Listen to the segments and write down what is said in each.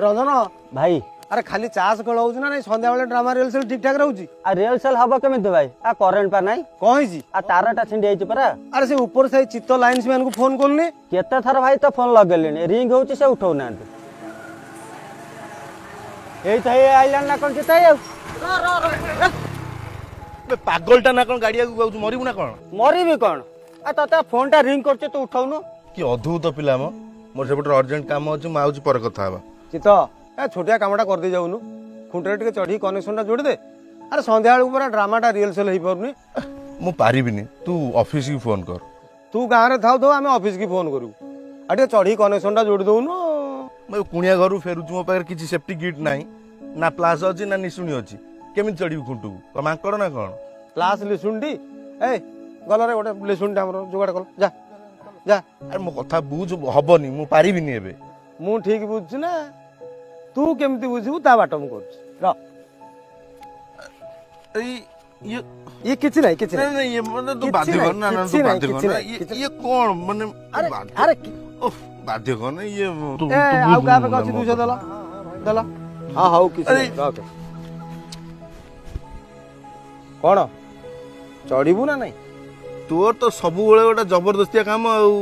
रंजन भाई अरे खाली चाष खेल हो ना नहीं संध्या बेले ड्रामा रिहर्सल ठीक ठाक रोची आ रिहर्सल हब केमिति भाई आ करेंट पा नाही कहीं आ तारटा छिंडी आइछ परा अरे से ऊपर से चित्त लाइन्स मैन को फोन करनी केते थर भाई तो फोन लगेलिनी रिंग होउची से उठौ नांती एई त ए आइलैंड ना कोन चित आउ पागलटा ना कौन गाड़ी आगु मरबू ना कौन मरिबी कोन आ तते फोन टा रिंग करछ तू उठौनु कि अद्भुत पिला मो मोर सेपटे अर्जेंट काम अछि म आउची पर कथा हबा चित्त ए छोटिया कामटा कर दे जाऊनु खुंटरे टिके चढ़ी कनेक्शनटा जोड़ी दे अरे संध्या बेले पूरा ड्रामाटा रिहर्सल हेई परनी मु पारिबिनी तू ऑफिस की फोन कर तू गाँव में थाउ आम ऑफिस की फोन करू आ टे चढ़ी कनेक्शनटा जोड़ी दउनु मैं कुणिया घर फेरुछु मो पाखर किछि सेफ्टी किट नाही ना प्लास अछि ना निसुणी अछि केमिति चढ़ी खुंटू मांकड़ ना कौन क्लास लिसुंडी ए गलरे गोटे लिसुंडी हमर जुगाड़ कल जा जा अरे मो कथा बुझ हबनी मु पारिबिनी एबे मु ठीक बुझछु ना तू केमती बुझिबू ता बाट मु करछु र ये किछि नहीं किछि नहीं नहीं ये मतलब तू बाध्य कर ना ना तू बाध्य कर ना ये कौन माने अरे ओफ बाध्य कर ना ये तू ए आउ का पे कछि 200 दला दला हां हाउ किछि नहीं ओके कोन चढ़ीबू ना नहीं तोर तो सब बेले गोटे जबरदस्तिया काम आउ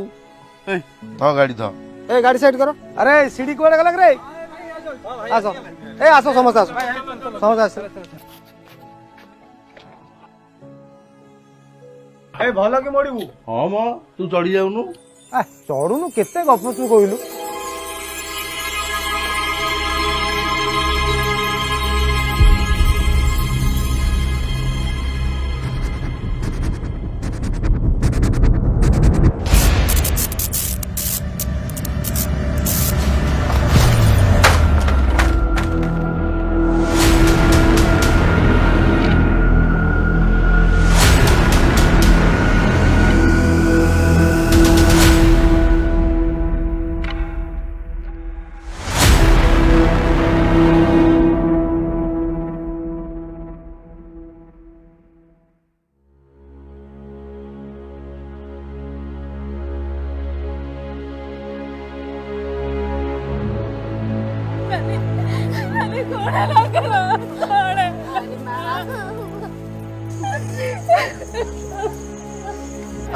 ए थ गाड़ी थ ए गाड़ी साइड करो अरे सीढ़ी कोड़े गलक रे आसो ए आसो समस्त आसो समस्त आसो ए भलो के मोड़ीबू हां म तू चढ़ी जाउनु आ चढ़ुनु केते गप तू कहिलु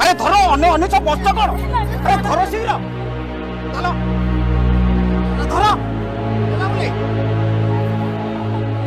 अरे धरो अन्य अन्य सब बस्त करो अरे धरो शीघ्र चलो धरो